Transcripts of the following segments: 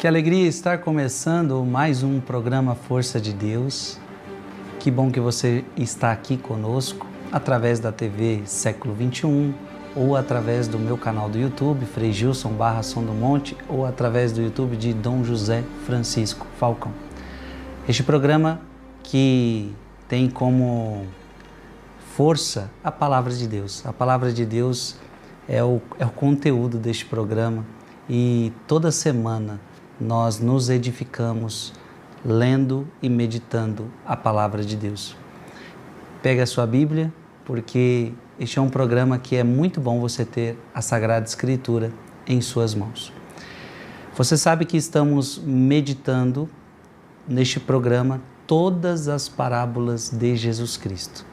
Que alegria estar começando mais um programa Força de Deus. Que bom que você está aqui conosco através da TV Século XXI ou através do meu canal do YouTube, Frei Gilson Som do Monte, ou através do YouTube de Dom José Francisco Falcão. Este programa que tem como força a Palavra de Deus. A Palavra de Deus é o conteúdo deste programa e toda semana nós nos edificamos lendo e meditando a Palavra de Deus. Pega a sua Bíblia, porque este é um programa que é muito bom você ter a Sagrada Escritura em suas mãos. Você sabe que estamos meditando neste programa todas as parábolas de Jesus Cristo.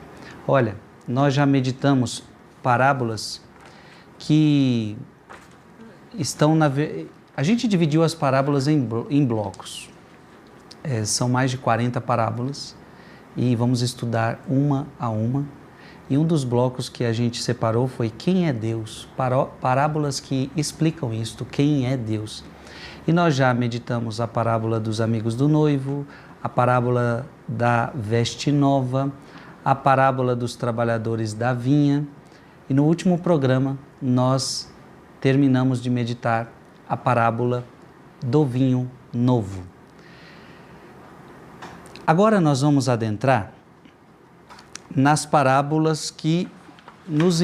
Olha, nós já meditamos parábolas que estão A gente dividiu as parábolas em blocos. São mais de 40 parábolas e vamos estudar uma a uma. E um dos blocos que a gente separou foi Quem é Deus? Parábolas que explicam isto, quem é Deus. E nós já meditamos a parábola dos amigos do noivo, a parábola da veste nova, a parábola dos trabalhadores da vinha. E no último programa nós terminamos de meditar a parábola do vinho novo. Agora nós vamos adentrar nas parábolas que nos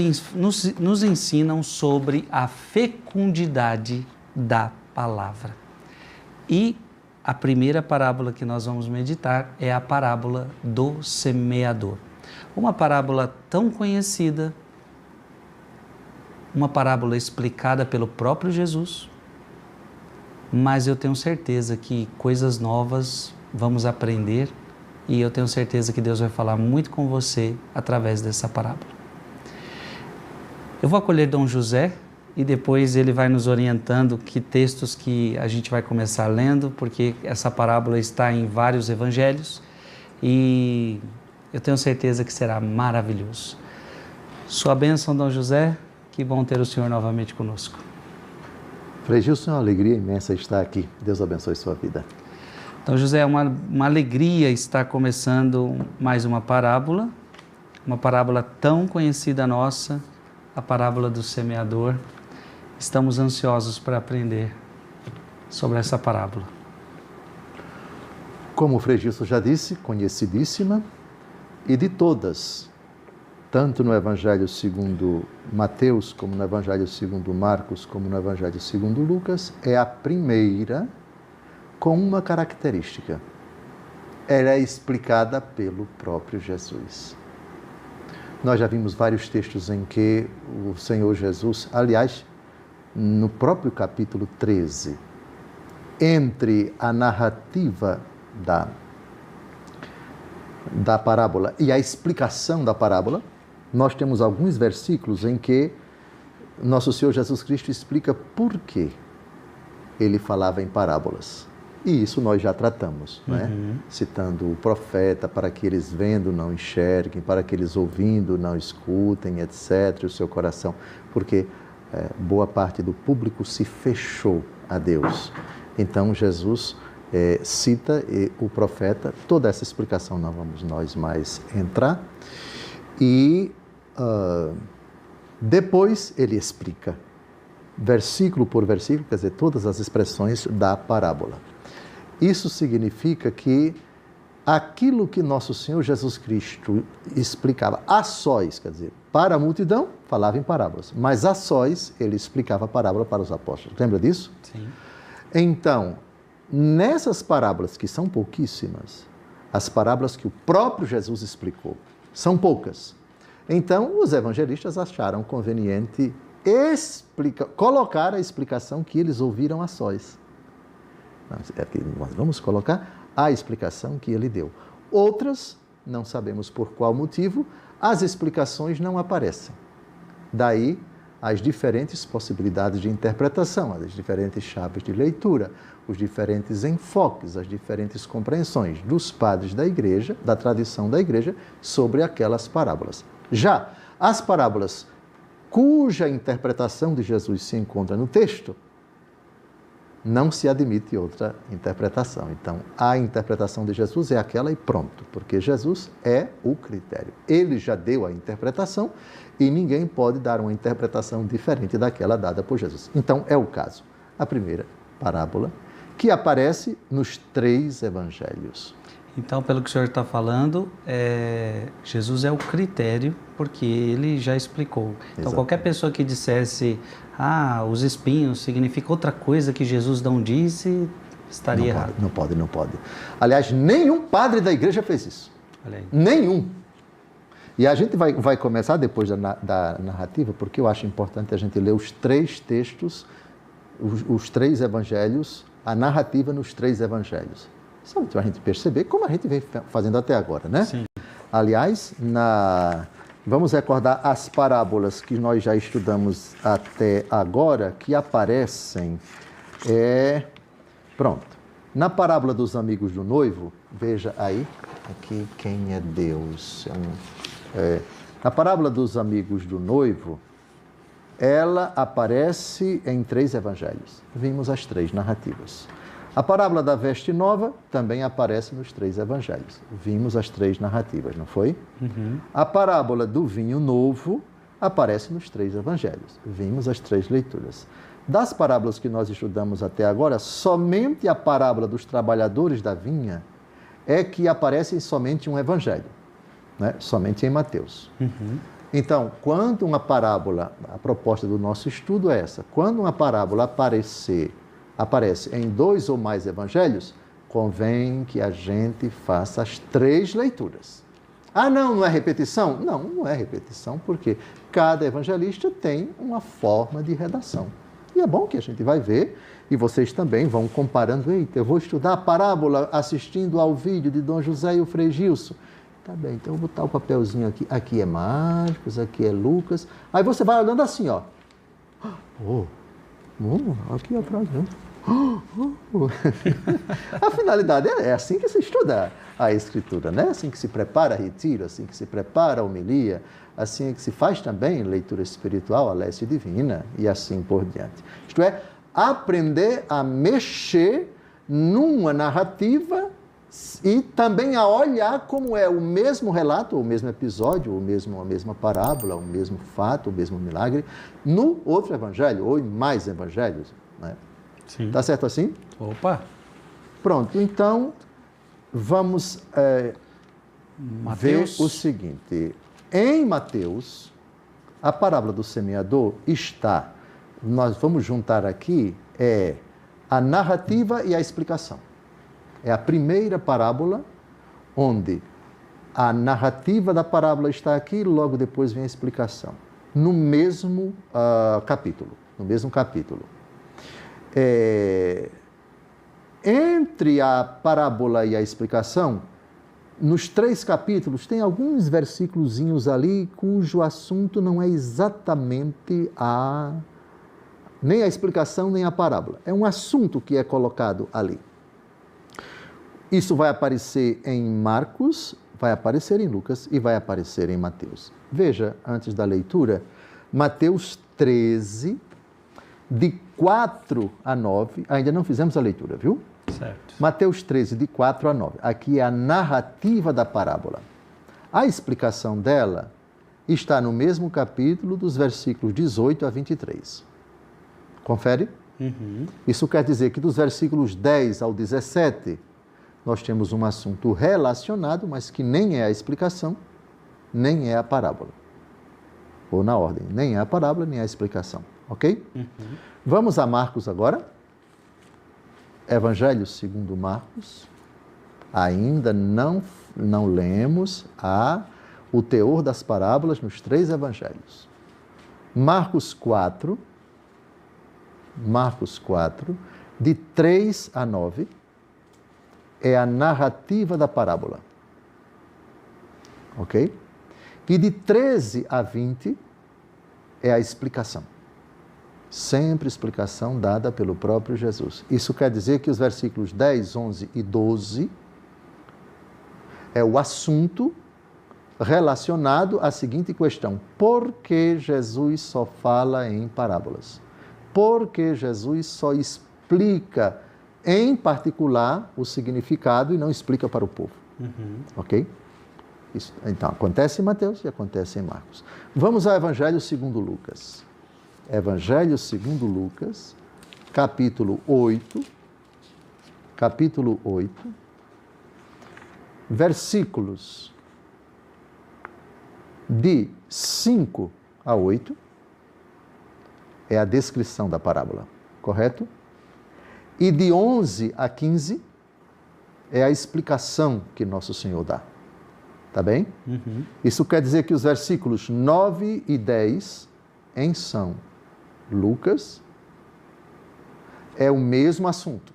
ensinam sobre a fecundidade da palavra. E a primeira parábola que nós vamos meditar é a parábola do semeador. Uma parábola tão conhecida, uma parábola explicada pelo próprio Jesus, mas eu tenho certeza que coisas novas vamos aprender e eu tenho certeza que Deus vai falar muito com você através dessa parábola. Eu vou acolher Dom José e depois ele vai nos orientando que textos que a gente vai começar lendo, porque essa parábola está em vários evangelhos e eu tenho certeza que será maravilhoso. Sua bênção, Dom José, que bom ter o Senhor novamente conosco. Frei Gilson, é uma alegria imensa estar aqui. Deus abençoe sua vida. Então, José, é uma alegria estar começando mais uma parábola tão conhecida nossa, a parábola do semeador. Estamos ansiosos para aprender sobre essa parábola. Como o Frei Gilson já disse, conhecidíssima, e de todas, tanto no Evangelho segundo Mateus, como no Evangelho segundo Marcos, como no Evangelho segundo Lucas, é a primeira com uma característica. Ela é explicada pelo próprio Jesus. Nós já vimos vários textos em que o Senhor Jesus, aliás, no próprio capítulo 13, entre a narrativa da parábola e a explicação da parábola, nós temos alguns versículos em que nosso Senhor Jesus Cristo explica por que ele falava em parábolas. E isso nós já tratamos, né? Citando o profeta, para que eles vendo não enxerguem, para que eles ouvindo não escutem, etc., o seu coração, porque boa parte do público se fechou a Deus. Então Jesus cita o profeta, toda essa explicação não vamos nós mais entrar, e depois ele explica, versículo por versículo, quer dizer, todas as expressões da parábola. Isso significa que aquilo que nosso Senhor Jesus Cristo explicava a sós, quer dizer, para a multidão, falava em parábolas, mas a sós ele explicava a parábola para os apóstolos. Lembra disso? Sim. Então, nessas parábolas, que são pouquíssimas, as parábolas que o próprio Jesus explicou, são poucas. Então, os evangelistas acharam conveniente colocar a explicação que eles ouviram a sós. Nós vamos colocar a explicação que ele deu. Outras, não sabemos por qual motivo, as explicações não aparecem. Daí as diferentes possibilidades de interpretação, as diferentes chaves de leitura, os diferentes enfoques, as diferentes compreensões dos padres da igreja, da tradição da igreja, sobre aquelas parábolas. Já as parábolas cuja interpretação de Jesus se encontra no texto, não se admite outra interpretação. Então, a interpretação de Jesus é aquela e pronto, porque Jesus é o critério. Ele já deu a interpretação e ninguém pode dar uma interpretação diferente daquela dada por Jesus. Então, é o caso. A primeira parábola, que aparece nos 3 evangelhos. Então, pelo que o senhor está falando, Jesus é o critério, porque ele já explicou. Então, Exatamente. Qualquer pessoa que dissesse, os espinhos significa outra coisa que Jesus não disse, estaria errado. Não pode. Aliás, nenhum padre da igreja fez isso. Olha aí. Nenhum. E a gente vai começar depois da narrativa, porque eu acho importante a gente ler os 3 textos, os 3 evangelhos, a narrativa nos 3 evangelhos. Só para a gente perceber como a gente vem fazendo até agora, né? Sim. Aliás, vamos recordar as parábolas que nós já estudamos até agora, que aparecem. Pronto. Na parábola dos amigos do noivo, veja aí, aqui quem é Deus. Na parábola dos amigos do noivo, ela aparece em 3 evangelhos. Vimos as 3 narrativas. A parábola da veste nova também aparece nos 3 evangelhos. Vimos as 3 narrativas, não foi? Uhum. A parábola do vinho novo aparece nos 3 evangelhos. Vimos as 3 leituras. Das parábolas que nós estudamos até agora, somente a parábola dos trabalhadores da vinha é que aparece somente em um evangelho, né? Somente em Mateus. Uhum. Então, quando uma parábola, a proposta do nosso estudo é essa, quando uma parábola aparece em 2 ou mais evangelhos, convém que a gente faça as 3 leituras. Não é repetição? Não é repetição, porque cada evangelista tem uma forma de redação. E é bom que a gente vai ver, e vocês também vão comparando. Eita, eu vou estudar a parábola assistindo ao vídeo de Dom José e o Frei Gilson. Tá bem, então eu vou botar o papelzinho aqui. Aqui é Marcos, aqui é Lucas. Aí você vai olhando assim, ó. Aqui atrás, né? A finalidade é assim que se estuda a Escritura, né? Assim que se prepara retiro, assim que se prepara a homilia, assim que se faz também leitura espiritual, a leste divina e assim por diante. Isto é, aprender a mexer numa narrativa e também a olhar como é o mesmo relato, o mesmo episódio, a mesma parábola, o mesmo fato, o mesmo milagre, no outro evangelho ou em mais evangelhos, né? Sim. Tá certo assim? Opa! Pronto, então vamos ver o seguinte. Em Mateus, a parábola do semeador está, nós vamos juntar aqui, a narrativa e a explicação. É a primeira parábola, onde a narrativa da parábola está aqui, logo depois vem a explicação. No mesmo capítulo. Entre a parábola e a explicação, nos 3 capítulos, tem alguns versículozinhos ali cujo assunto não é exatamente nem a explicação, nem a parábola. É um assunto que é colocado ali. Isso vai aparecer em Marcos, vai aparecer em Lucas e vai aparecer em Mateus. Veja, antes da leitura, Mateus 13, de 4 a 9, ainda não fizemos a leitura, viu? Certo. Mateus 13, de 4 a 9. Aqui é a narrativa da parábola. A explicação dela está no mesmo capítulo, dos versículos 18 a 23. Confere? Uhum. Isso quer dizer que dos versículos 10 ao 17, nós temos um assunto relacionado, mas que nem é a explicação, nem é a parábola. Ou na ordem, nem é a parábola, nem é a explicação. Ok? Uhum. Vamos a Marcos agora. Evangelho segundo Marcos. Ainda não lemos o teor das parábolas nos 3 evangelhos. Marcos 4, de 3 a 9, é a narrativa da parábola. Ok? E de 13 a 20 é a explicação. Sempre explicação dada pelo próprio Jesus. Isso quer dizer que os versículos 10, 11 e 12 é o assunto relacionado à seguinte questão: por que Jesus só fala em parábolas? Por que Jesus só explica em particular o significado e não explica para o povo. Ok? Isso, então, acontece em Mateus e acontece em Marcos. Vamos ao Evangelho segundo Lucas. Evangelho segundo Lucas, capítulo 8, versículos de 5 a 8, é a descrição da parábola, correto? E de 11 a 15 é a explicação que Nosso Senhor dá. Tá bem? Isso quer dizer que os versículos 9 e 10 em São Lucas é o mesmo assunto,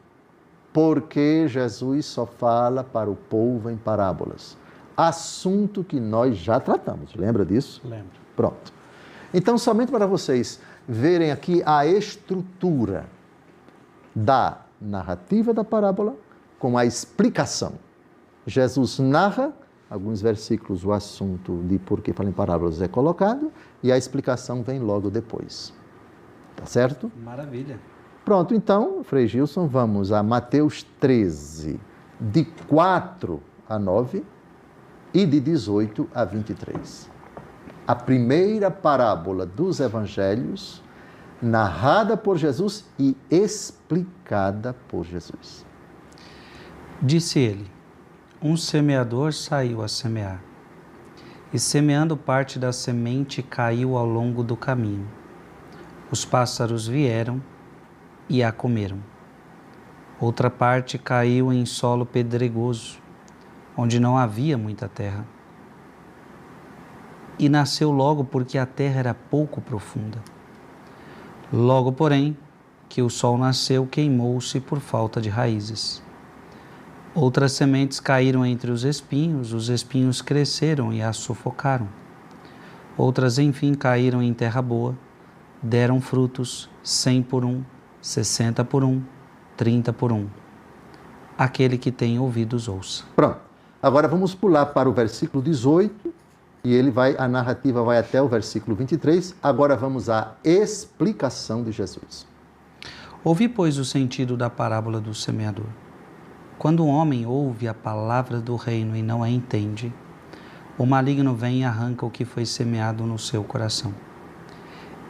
porque Jesus só fala para o povo em parábolas. Assunto que nós já tratamos, lembra disso? Lembro. Pronto. Então, somente para vocês verem aqui a estrutura da narrativa da parábola com a explicação. Jesus narra, alguns versículos, o assunto de por que fala em parábolas é colocado e a explicação vem logo depois. Tá certo? Maravilha. Pronto, então, Frei Gilson, vamos a Mateus 13, de 4 a 9 e de 18 a 23. A primeira parábola dos evangelhos, narrada por Jesus e explicada por Jesus. Disse ele: um semeador saiu a semear, e semeando parte da semente caiu ao longo do caminho. Os pássaros vieram e a comeram. Outra parte caiu em solo pedregoso, onde não havia muita terra. E nasceu logo porque a terra era pouco profunda. Logo, porém, que o sol nasceu, queimou-se por falta de raízes. Outras sementes caíram entre os espinhos cresceram e as sufocaram. Outras, enfim, caíram em terra boa, deram frutos 100 por 1, 60 por 1, 30 por 1. Aquele que tem ouvidos, ouça. Pronto. Agora vamos pular para o versículo 18 e a narrativa vai até o versículo 23. Agora vamos à explicação de Jesus. Ouvi, pois, o sentido da parábola do semeador. Quando um homem ouve a palavra do reino e não a entende, o maligno vem e arranca o que foi semeado no seu coração.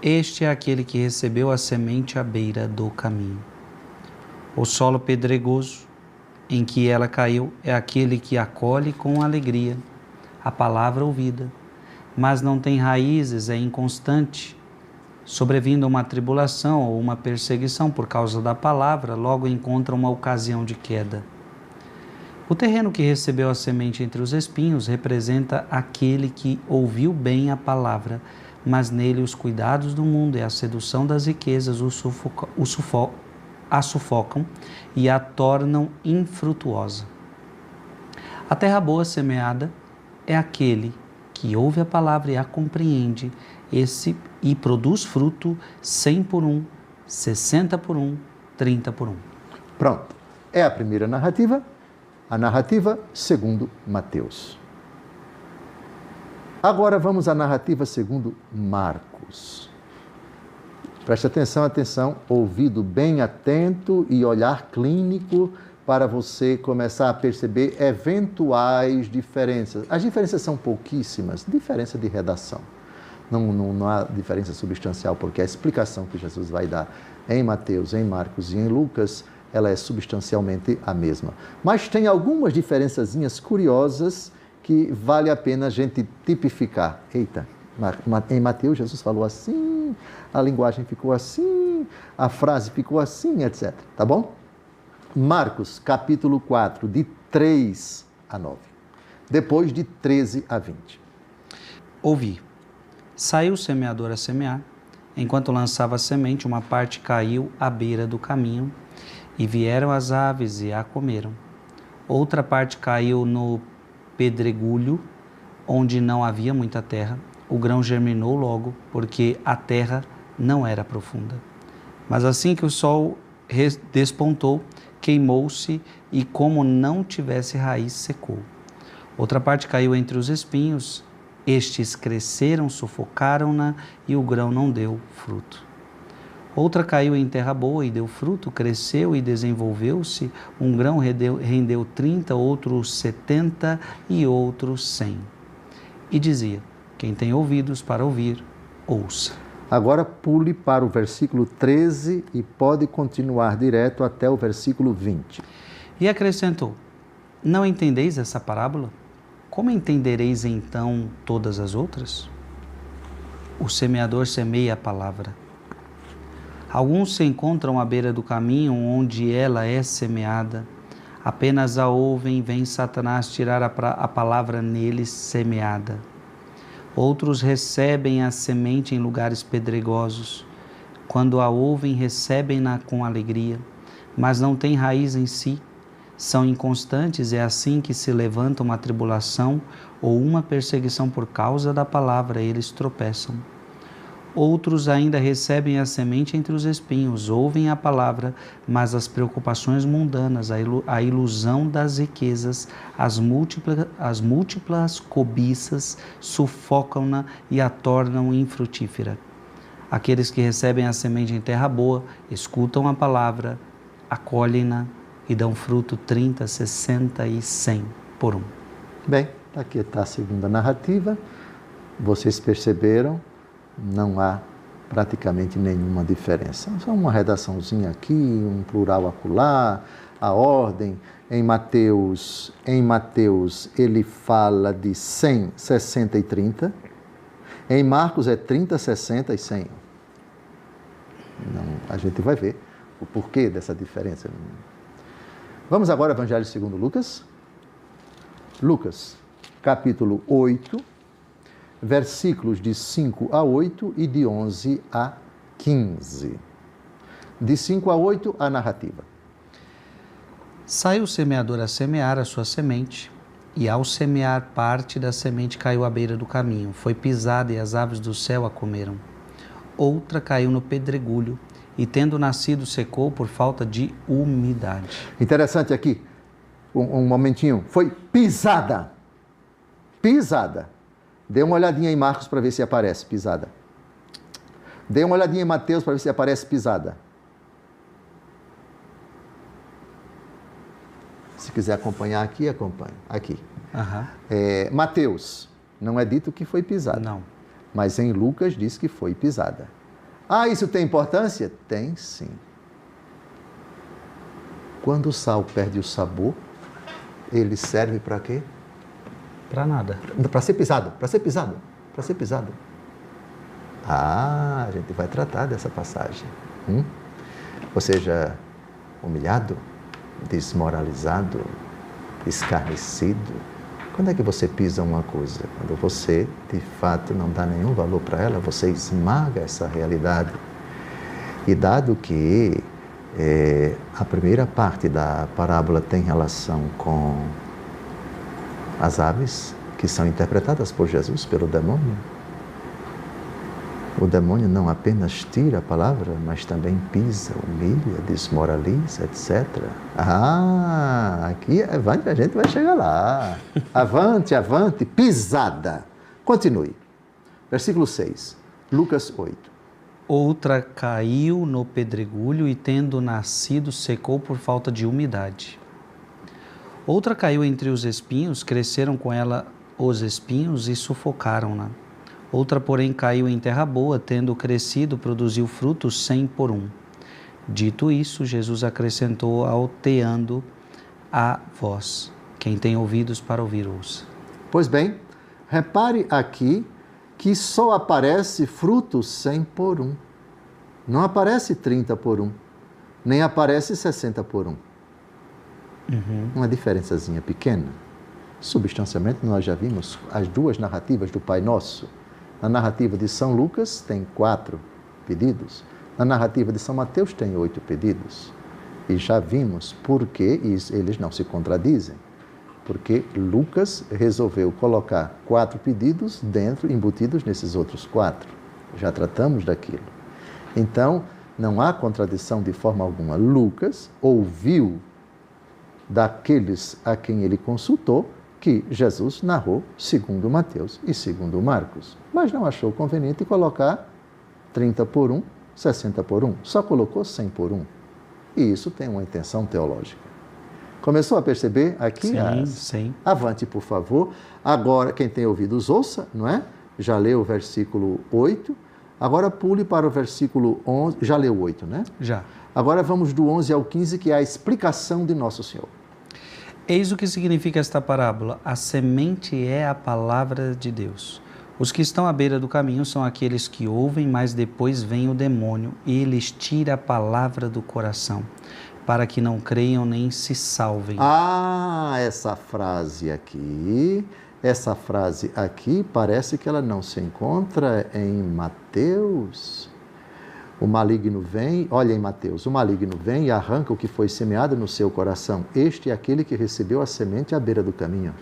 Este é aquele que recebeu a semente à beira do caminho. O solo pedregoso em que ela caiu é aquele que acolhe com alegria a palavra ouvida, mas não tem raízes, é inconstante. Sobrevindo uma tribulação ou uma perseguição por causa da palavra, logo encontra uma ocasião de queda. O terreno que recebeu a semente entre os espinhos representa aquele que ouviu bem a palavra, mas nele os cuidados do mundo e a sedução das riquezas a sufocam e a tornam infrutuosa. A terra boa semeada é aquele que ouve a palavra e a compreende, e produz fruto 100 por 1, 60 por 1, 30 por 1. Pronto. É a primeira narrativa, a narrativa segundo Mateus. Agora vamos à narrativa segundo Marcos. Preste atenção, ouvido bem atento e olhar clínico para você começar a perceber eventuais diferenças. As diferenças são pouquíssimas, diferença de redação. Não há diferença substancial, porque a explicação que Jesus vai dar em Mateus, em Marcos e em Lucas, ela é substancialmente a mesma. Mas tem algumas diferençazinhas curiosas que vale a pena a gente tipificar. Eita, em Mateus Jesus falou assim, a linguagem ficou assim, a frase ficou assim, etc. Tá bom? Marcos, capítulo 4, de 3 a 9. Depois de 13 a 20. Ouvi. Saiu o semeador a semear. Enquanto lançava a semente, uma parte caiu à beira do caminho, e vieram as aves e a comeram. Outra parte caiu no pedregulho, onde não havia muita terra. O grão germinou logo, porque a terra não era profunda. Mas assim que o sol despontou, queimou-se e, como não tivesse raiz, secou. Outra parte caiu entre os espinhos. Estes cresceram, sufocaram-na e o grão não deu fruto. Outra caiu em terra boa e deu fruto, cresceu e desenvolveu-se. Um grão rendeu 30, outro 70 e outro 100. E dizia: quem tem ouvidos para ouvir, ouça. Agora pule para o versículo 13 e pode continuar direto até o versículo 20. E acrescentou: não entendeis essa parábola? Como entendereis então todas as outras? O semeador semeia a palavra. Alguns se encontram à beira do caminho onde ela é semeada. Apenas a ouvem, vem Satanás tirar a palavra neles semeada. Outros recebem a semente em lugares pedregosos. Quando a ouvem, recebem-na com alegria, mas não têm raiz em si. São inconstantes, é assim que se levanta uma tribulação ou uma perseguição por causa da palavra, eles tropeçam. Outros ainda recebem a semente entre os espinhos, ouvem a palavra, mas as preocupações mundanas, a ilusão das riquezas, as múltiplas cobiças sufocam-na e a tornam infrutífera. Aqueles que recebem a semente em terra boa, escutam a palavra, acolhem-na e dão fruto 30, 60 e 100 por um. Bem, aqui está a segunda narrativa. Vocês perceberam? Não há praticamente nenhuma diferença. Só uma redaçãozinha aqui, um plural acolá, a ordem. Em Mateus ele fala de 100, 60 e 30. Em Marcos é 30, 60 e 100. Não, a gente vai ver o porquê dessa diferença. Vamos agora ao Evangelho segundo Lucas. Lucas, capítulo 8. Versículos de 5 a 8 e de 11 a 15. De 5 a 8, a narrativa. Saiu o semeador a semear a sua semente, e ao semear parte da semente caiu à beira do caminho, foi pisada e as aves do céu a comeram. Outra caiu no pedregulho, e tendo nascido secou por falta de umidade. Interessante aqui, um momentinho, foi pisada. Pisada. Dê uma olhadinha em Marcos para ver se aparece pisada. Dê uma olhadinha em Mateus para ver se aparece pisada. Se quiser acompanhar aqui, acompanhe. Aqui. Mateus, não é dito que foi pisada. Não. Mas em Lucas diz que foi pisada. Ah, isso tem importância? Tem sim. Quando o sal perde o sabor, ele serve para quê? Para nada. Para ser pisado, para ser pisado, para ser pisado. Ah, a gente vai tratar dessa passagem. Ou seja, humilhado, desmoralizado, escarnecido. Quando é que você pisa uma coisa? Quando você, de fato, não dá nenhum valor para ela, você esmaga essa realidade. E dado que a primeira parte da parábola tem relação com as aves, que são interpretadas por Jesus, pelo demônio. O demônio não apenas tira a palavra, mas também pisa, humilha, desmoraliza, etc. Ah, aqui, avante, a gente vai chegar lá. Avante, avante, pisada. Continue. Versículo 6, Lucas 8. Outra caiu no pedregulho e, tendo nascido, secou por falta de umidade. Outra caiu entre os espinhos, cresceram com ela os espinhos e sufocaram-na. Outra, porém, caiu em terra boa, tendo crescido, produziu frutos 100 por um. Dito isso, Jesus acrescentou, alteando a voz: quem tem ouvidos para ouvir, ouça. Pois bem, repare aqui que só aparece frutos 100 por um. Não aparece 30 por um, nem aparece 60 por um. Uma diferençazinha pequena. Substancialmente, nós já vimos as duas narrativas do Pai Nosso. Na narrativa de São Lucas tem 4 pedidos. Na narrativa de São Mateus tem 8 pedidos. E já vimos por que eles não se contradizem. Porque Lucas resolveu colocar 4 pedidos embutidos nesses outros 4. Já tratamos daquilo. Então, não há contradição de forma alguma. Lucas ouviu daqueles a quem ele consultou que Jesus narrou segundo Mateus e segundo Marcos, mas não achou conveniente colocar 30 por um 60 por 1? Só colocou 100 por 1. E isso tem uma intenção teológica. Começou a perceber aqui? Sim, sim. Avante, por favor. Agora, quem tem ouvidos, ouça, não é? Já leu o versículo 8. Agora pule para o versículo 11. Já leu o 8, né? Já. Agora vamos do 11 ao 15, que é a explicação de Nosso Senhor. Eis o que significa esta parábola. A semente é a palavra de Deus. Os que estão à beira do caminho são aqueles que ouvem, mas depois vem o demônio e lhes tira a palavra do coração, para que não creiam nem se salvem. Essa frase aqui parece que ela não se encontra em Mateus. O maligno vem, olha em Mateus, o maligno vem e arranca o que foi semeado no seu coração. Este é aquele que recebeu a semente à beira do caminho.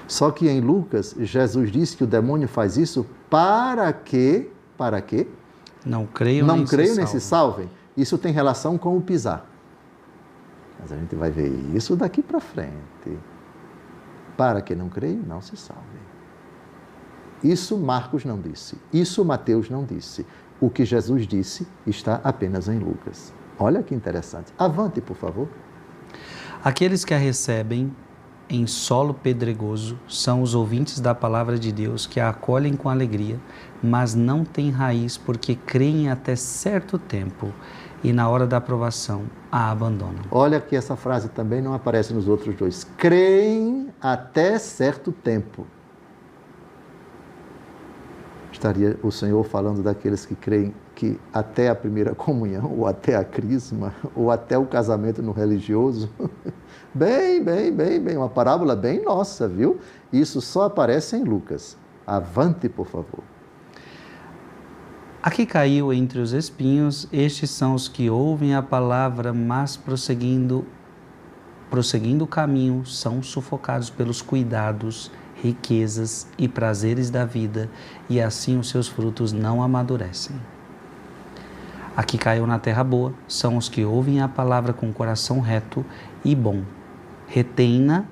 Só que em Lucas, Jesus disse que o demônio faz isso para quê? Não creiam nem se salvem. Isso tem relação com o pisar. Mas a gente vai ver isso daqui para frente. Para que não creiam, não se salvem. Isso Marcos não disse. Isso Mateus não disse. O que Jesus disse está apenas em Lucas. Olha que interessante. Avante, por favor. Aqueles que a recebem em solo pedregoso são os ouvintes da palavra de Deus que a acolhem com alegria, mas não têm raiz porque creem até certo tempo e na hora da aprovação a abandonam. Olha que essa frase também não aparece nos outros dois. Creem até certo tempo. Estaria o Senhor falando daqueles que creem que até a primeira comunhão, ou até a crisma, ou até o casamento no religioso? Bem, uma parábola bem nossa, viu? Isso só aparece em Lucas. Avante, por favor. Aqui caiu entre os espinhos, estes são os que ouvem a palavra, mas prosseguindo o caminho, são sufocados pelos cuidados, riquezas e prazeres da vida, e assim os seus frutos não amadurecem. Aqui caiu na terra boa, são os que ouvem a palavra com o coração reto e bom, retém-na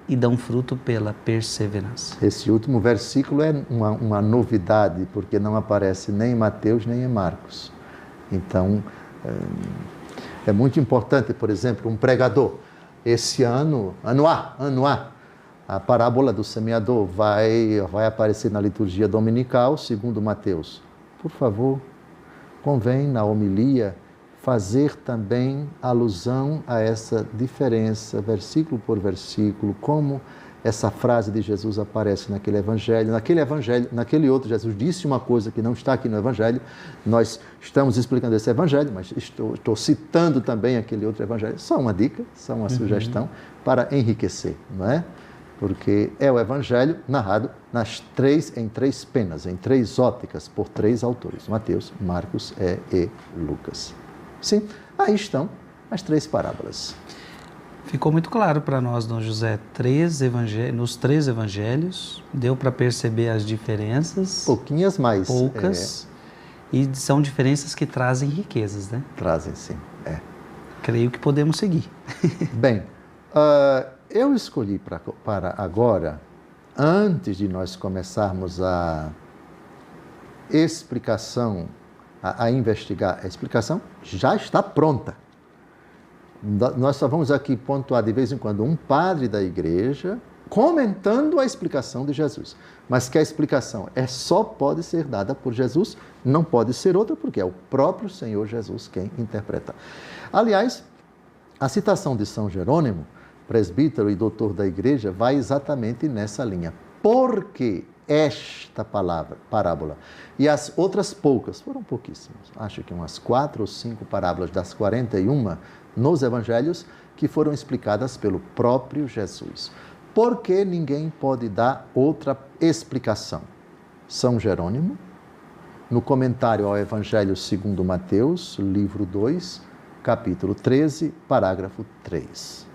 e dão fruto pela perseverança. Esse último versículo é uma novidade, porque não aparece nem em Mateus nem em Marcos. Então, é muito importante, por exemplo, um pregador, esse ano A, a parábola do semeador vai aparecer na liturgia dominical, segundo Mateus. Por favor, convém na homilia fazer também alusão a essa diferença, versículo por versículo, como essa frase de Jesus aparece naquele evangelho. Naquele outro, Jesus disse uma coisa que não está aqui no evangelho. Nós estamos explicando esse evangelho, mas estou citando também aquele outro evangelho. Só uma dica, só uma sugestão para enriquecer, não é? Porque é o evangelho narrado em três penas, em três óticas, por três autores, Mateus, Marcos e Lucas. Sim, aí estão as três parábolas. Ficou muito claro para nós, Dom José, nos três evangelhos, deu para perceber as diferenças. Pouquinhas mais. Poucas, e são diferenças que trazem riquezas, né? Trazem, sim, Creio que podemos seguir. Bem, eu escolhi para agora, antes de nós começarmos a explicação, a investigar, a explicação já está pronta. Nós só vamos aqui pontuar de vez em quando um padre da igreja comentando a explicação de Jesus. Mas que a explicação só pode ser dada por Jesus, não pode ser outra, porque é o próprio Senhor Jesus quem interpreta. Aliás, a citação de São Jerônimo, presbítero e doutor da igreja, vai exatamente nessa linha. Porque esta parábola e as outras poucas, foram pouquíssimas, acho que umas 4 ou 5 parábolas das 41 nos evangelhos que foram explicadas pelo próprio Jesus. Porque ninguém pode dar outra explicação. São Jerônimo, no comentário ao Evangelho segundo Mateus, livro 2, capítulo 13, parágrafo 3.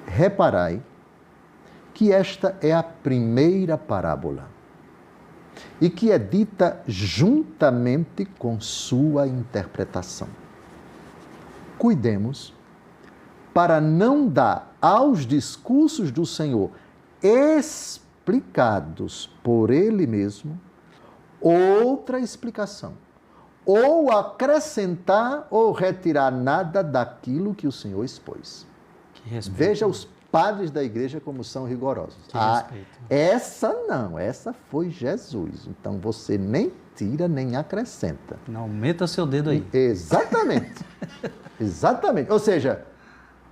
Reparai que esta é a primeira parábola e que é dita juntamente com sua interpretação. Cuidemos para não dar aos discursos do Senhor explicados por Ele mesmo outra explicação, ou acrescentar ou retirar nada daquilo que o Senhor expôs. Veja os padres da igreja como são rigorosos. Essa não, essa foi Jesus. Então você nem tira nem acrescenta. Não meta seu dedo aí. Exatamente. Exatamente. Ou seja,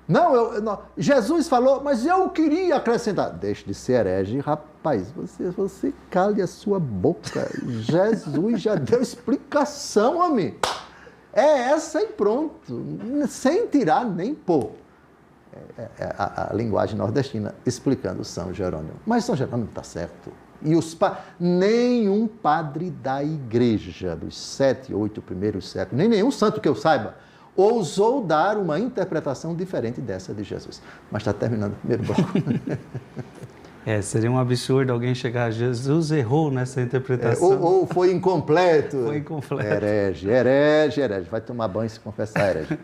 não, Jesus falou, mas eu queria acrescentar. Deixe de ser herege, rapaz. Você cale a sua boca. Jesus já deu explicação, homem. É essa e pronto. Sem tirar nem pôr. A linguagem nordestina explicando São Jerônimo. Mas São Jerônimo está certo. E nenhum padre da igreja dos 7, 8 primeiros séculos, nem nenhum santo que eu saiba, ousou dar uma interpretação diferente dessa de Jesus. Mas está terminando o primeiro bloco. Seria um absurdo alguém chegar, Jesus errou nessa interpretação. Ou foi incompleto. Foi incompleto. Herege. Vai tomar banho e se confessar herege.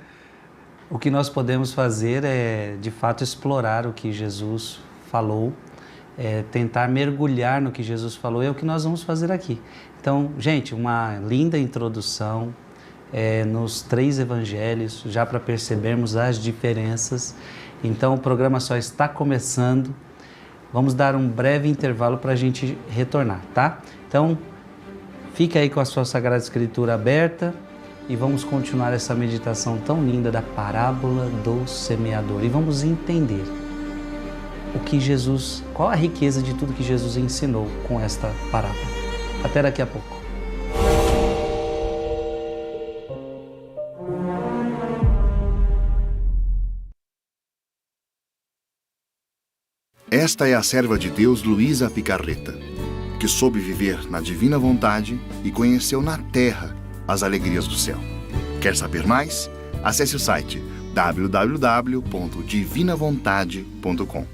O que nós podemos fazer é, de fato, explorar o que Jesus falou, tentar mergulhar no que Jesus falou, é o que nós vamos fazer aqui. Então, gente, uma linda introdução nos 3 evangelhos, já para percebermos as diferenças. Então, o programa só está começando. Vamos dar um breve intervalo para a gente retornar, tá? Então, fica aí com a sua Sagrada Escritura aberta. E vamos continuar essa meditação tão linda da parábola do semeador. E vamos entender qual a riqueza de tudo que Jesus ensinou com esta parábola. Até daqui a pouco. Esta é a serva de Deus, Luísa Picarreta, que soube viver na divina vontade e conheceu na terra as alegrias do céu. Quer saber mais? Acesse o site www.divinavontade.com.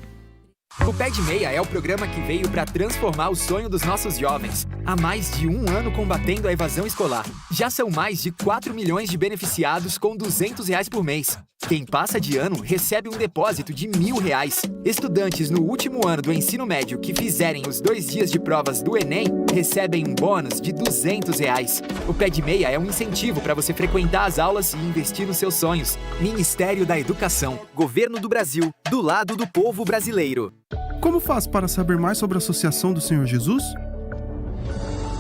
O Pé de Meia é o programa que veio para transformar o sonho dos nossos jovens. Há mais de 1 ano combatendo a evasão escolar. Já são mais de 4 milhões de beneficiados com R$200 por mês. Quem passa de ano recebe um depósito de R$1.000. Estudantes no último ano do ensino médio que fizerem os 2 dias de provas do Enem recebem um bônus de R$200. O Pé de Meia é um incentivo para você frequentar as aulas e investir nos seus sonhos. Ministério da Educação, Governo do Brasil, do lado do povo brasileiro. Como faz para saber mais sobre a Associação do Senhor Jesus?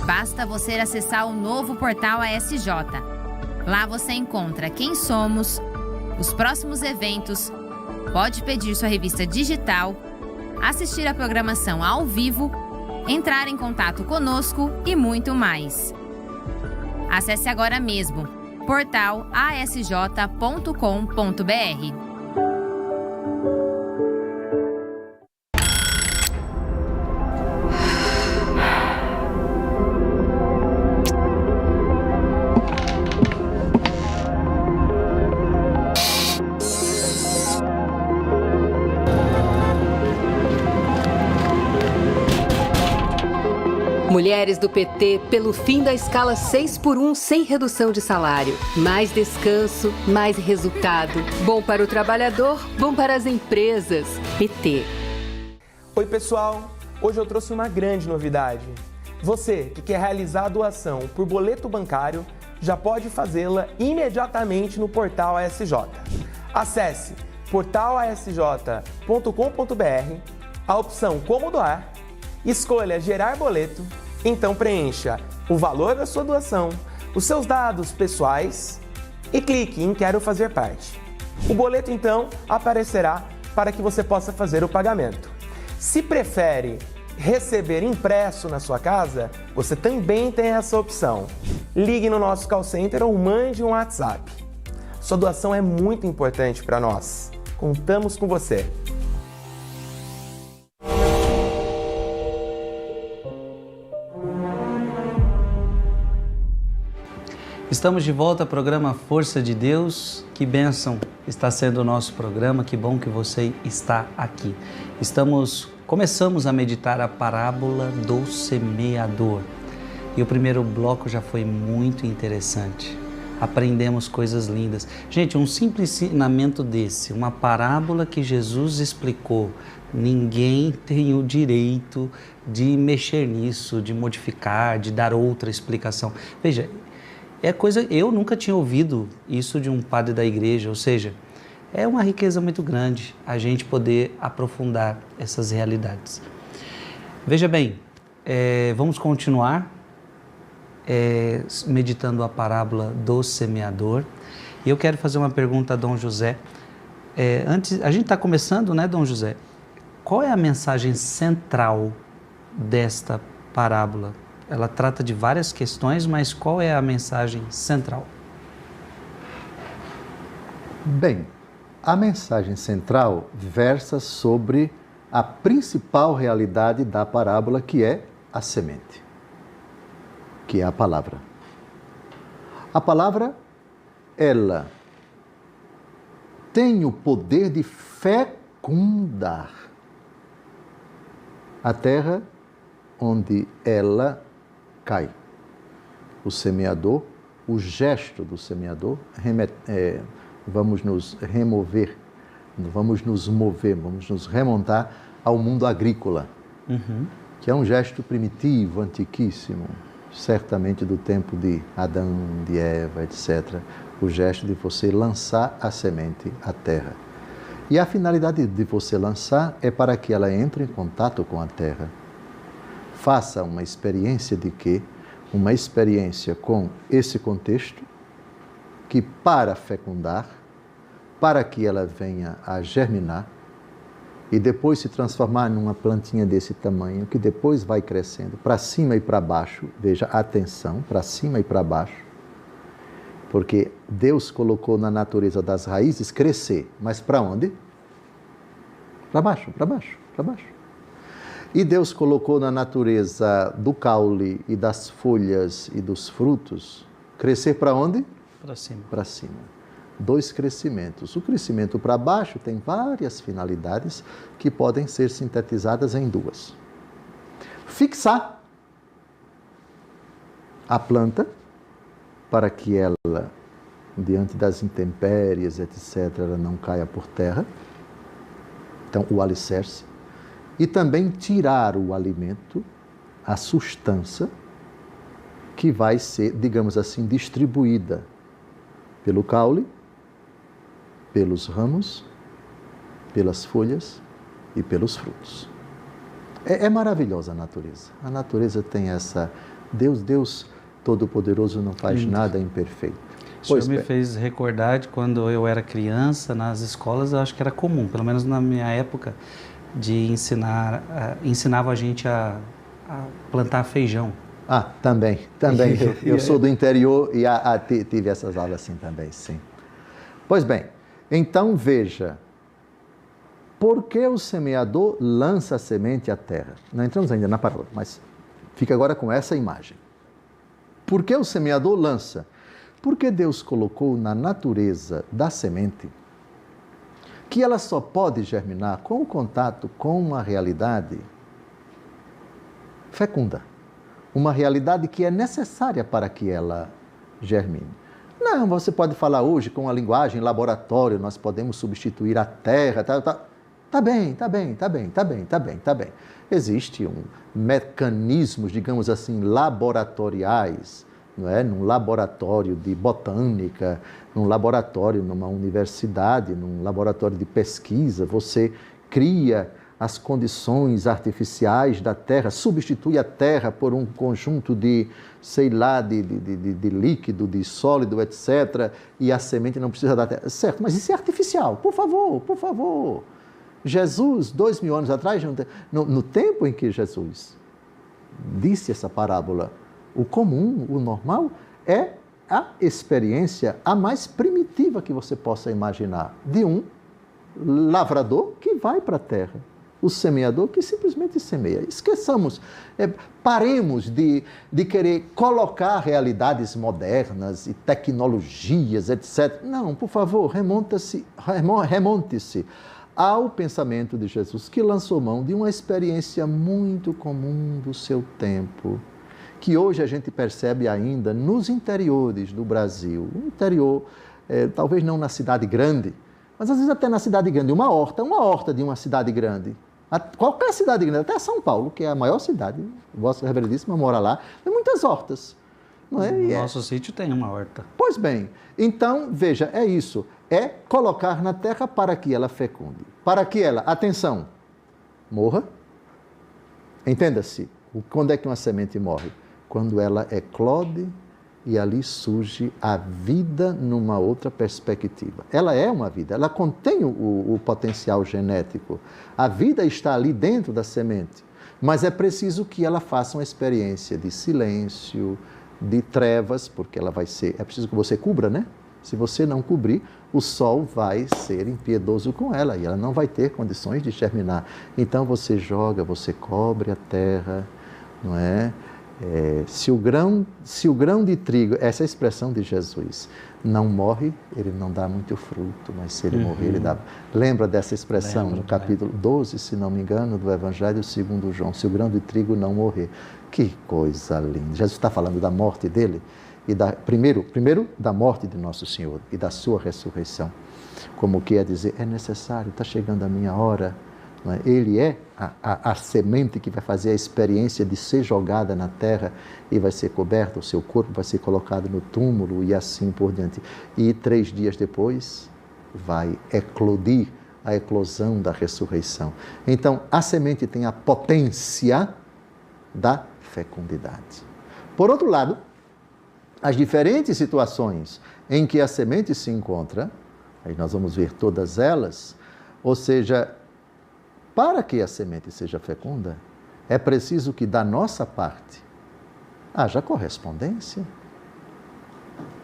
Basta você acessar o novo portal ASJ. Lá você encontra quem somos, os próximos eventos, pode pedir sua revista digital, assistir a programação ao vivo, entrar em contato conosco e muito mais. Acesse agora mesmo portalasj.com.br. Mulheres do PT pelo fim da escala 6x1 sem redução de salário. Mais descanso, mais resultado. Bom para o trabalhador, bom para as empresas. PT. Oi pessoal, hoje eu trouxe uma grande novidade. Você que quer realizar a doação por boleto bancário, já pode fazê-la imediatamente no portal ASJ. Acesse portalasj.com.br, a opção Como Doar, escolha Gerar Boleto, então preencha o valor da sua doação, os seus dados pessoais e clique em Quero Fazer Parte. O boleto então aparecerá para que você possa fazer o pagamento. Se prefere receber impresso na sua casa, você também tem essa opção. Ligue no nosso call center ou mande um WhatsApp. Sua doação é muito importante para nós. Contamos com você. Estamos de volta ao programa Força de Deus. Que bênção está sendo o nosso programa, que bom que você está aqui. Começamos a meditar a parábola do semeador. E o primeiro bloco já foi muito interessante. Aprendemos coisas lindas. Gente, um simples ensinamento desse, uma parábola que Jesus explicou, ninguém tem o direito de mexer nisso, de modificar, de dar outra explicação. Veja, eu nunca tinha ouvido isso de um padre da igreja, ou seja, é uma riqueza muito grande a gente poder aprofundar essas realidades. Veja bem, vamos continuar meditando a parábola do semeador. E eu quero fazer uma pergunta a Dom José. Antes, a gente está começando, né, Dom José? Qual é a mensagem central desta parábola? Ela trata de várias questões, mas qual é a mensagem central? Bem, a mensagem central versa sobre a principal realidade da parábola, que é a semente, que é a palavra. A palavra, ela tem o poder de fecundar a terra onde ela cai. O semeador, o gesto do semeador, vamos nos remontar ao mundo agrícola, que é um gesto primitivo, antiquíssimo, certamente do tempo de Adão, de Eva, etc. O gesto de você lançar a semente à terra. E a finalidade de você lançar é para que ela entre em contato com a terra. Faça uma experiência de quê? Uma experiência com esse contexto que, para fecundar, para que ela venha a germinar e depois se transformar numa plantinha desse tamanho, que depois vai crescendo para cima e para baixo. Veja, atenção, para cima e para baixo. Porque Deus colocou na natureza das raízes crescer, mas para onde? Para baixo, para baixo, para baixo. E Deus colocou na natureza do caule e das folhas e dos frutos crescer para onde? Para cima. Para cima. 2 crescimentos. O crescimento para baixo tem várias finalidades que podem ser sintetizadas em 2. Fixar a planta para que ela, diante das intempéries, etc., ela não caia por terra. Então, o alicerce. E também tirar o alimento, a substância, que vai ser, digamos assim, distribuída pelo caule, pelos ramos, pelas folhas e pelos frutos. É maravilhosa a natureza. A natureza tem essa... Deus Todo-Poderoso não faz nada imperfeito. O senhor me fez recordar de quando eu era criança, nas escolas, eu acho que era comum, pelo menos na minha época, de ensinava a gente a plantar feijão. Também. Eu sou do interior e tive essas aulas assim também, sim. Pois bem, então veja, por que o semeador lança a semente à terra? Não entramos ainda na parábola, mas fica agora com essa imagem. Por que o semeador lança? Porque Deus colocou na natureza da semente que ela só pode germinar com o contato com uma realidade fecunda. Uma realidade que é necessária para que ela germine. Não, você pode falar hoje com a linguagem laboratório, nós podemos substituir a terra, Tá bem. Existem mecanismos, digamos assim, laboratoriais, não é? Num laboratório de botânica, num laboratório, numa universidade, num laboratório de pesquisa, você cria as condições artificiais da terra, substitui a terra por um conjunto de, de líquido, de sólido, etc., e a semente não precisa da terra. Certo, mas isso é artificial, por favor. Jesus, 2000 anos atrás, no tempo em que Jesus disse essa parábola, o comum, o normal, é a experiência a mais primitiva que você possa imaginar, de um lavrador que vai para a terra, o semeador que simplesmente semeia. Esqueçamos, paremos de querer colocar realidades modernas e tecnologias, etc. Não, por favor, remonte-se ao pensamento de Jesus, que lançou mão de uma experiência muito comum do seu tempo, que hoje a gente percebe ainda nos interiores do Brasil. O interior, talvez não na cidade grande, mas às vezes até na cidade grande, uma horta de uma cidade grande. Qualquer cidade grande, até São Paulo, que é a maior cidade, Vossa Reverendíssima mora lá, tem muitas hortas. Não é? No nosso sítio tem uma horta. Pois bem, então, veja, é isso. É colocar na terra para que ela fecunde. Para que ela, atenção, morra. Entenda-se, quando é que uma semente morre? Quando ela eclode e ali surge a vida numa outra perspectiva. Ela é uma vida, ela contém o potencial genético. A vida está ali dentro da semente, mas é preciso que ela faça uma experiência de silêncio, de trevas, porque ela vai ser... É preciso que você cubra, né? Se você não cobrir, o sol vai ser impiedoso com ela e ela não vai ter condições de germinar. Então você joga, você cobre a terra, não é? Se o grão de trigo, essa é a expressão de Jesus, não morre, ele não dá muito fruto, mas se ele morrer, ele dá. Lembra dessa expressão no capítulo 12, se não me engano, do Evangelho segundo João, se o grão de trigo não morrer. Que coisa linda! Jesus está falando da morte dele, e primeiro da morte de nosso Senhor e da sua ressurreição. Como quer dizer, é necessário, está chegando a minha hora. Ele é a semente que vai fazer a experiência de ser jogada na terra e vai ser coberta, o seu corpo vai ser colocado no túmulo e assim por diante. E 3 dias depois vai eclodir a eclosão da ressurreição. Então, a semente tem a potência da fecundidade. Por outro lado, as diferentes situações em que a semente se encontra, aí nós vamos ver todas elas, ou seja, para que a semente seja fecunda, é preciso que da nossa parte haja correspondência.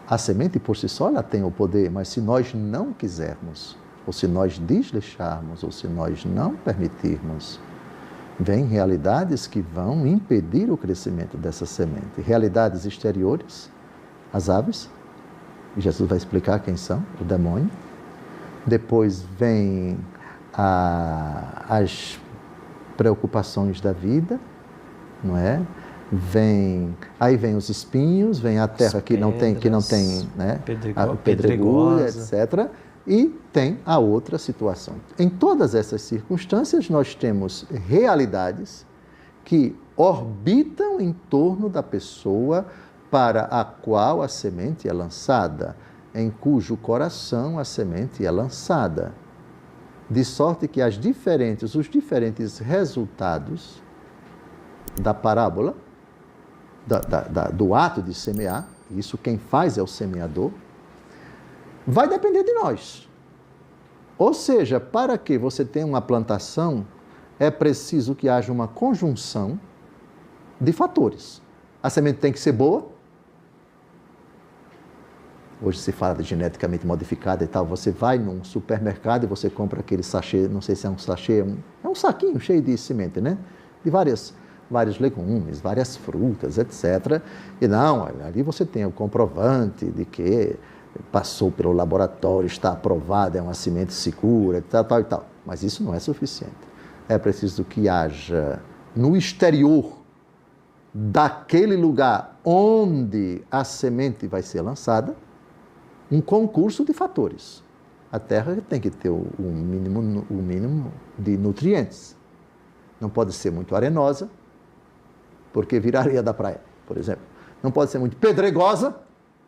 A semente por si só ela tem o poder, mas se nós não quisermos, ou se nós desleixarmos, ou se nós não permitirmos, vêm realidades que vão impedir o crescimento dessa semente. Realidades exteriores, as aves, e Jesus vai explicar quem são, o demônio. Depois vem as preocupações da vida, não é? Aí vem os espinhos, vem a terra que não tem, né? Pedregulho, etc. E tem a outra situação. Em todas essas circunstâncias, nós temos realidades que orbitam em torno da pessoa para a qual a semente é lançada, em cujo coração a semente é lançada. De sorte que os diferentes resultados da parábola, do ato de semear, isso quem faz é o semeador, vai depender de nós. Ou seja, para que você tenha uma plantação, é preciso que haja uma conjunção de fatores. A semente tem que ser boa. Hoje se fala de geneticamente modificada e tal. Você vai num supermercado e você compra aquele sachê, não sei se é um sachê, é um saquinho cheio de semente, né? De vários legumes, várias frutas, etc. E não, ali você tem o comprovante de que passou pelo laboratório, está aprovado, é uma semente segura, tal e tal. Mas isso não é suficiente. É preciso que haja no exterior daquele lugar onde a semente vai ser lançada, um concurso de fatores. A terra tem que ter o mínimo de nutrientes. Não pode ser muito arenosa, porque vira areia da praia, por exemplo. Não pode ser muito pedregosa,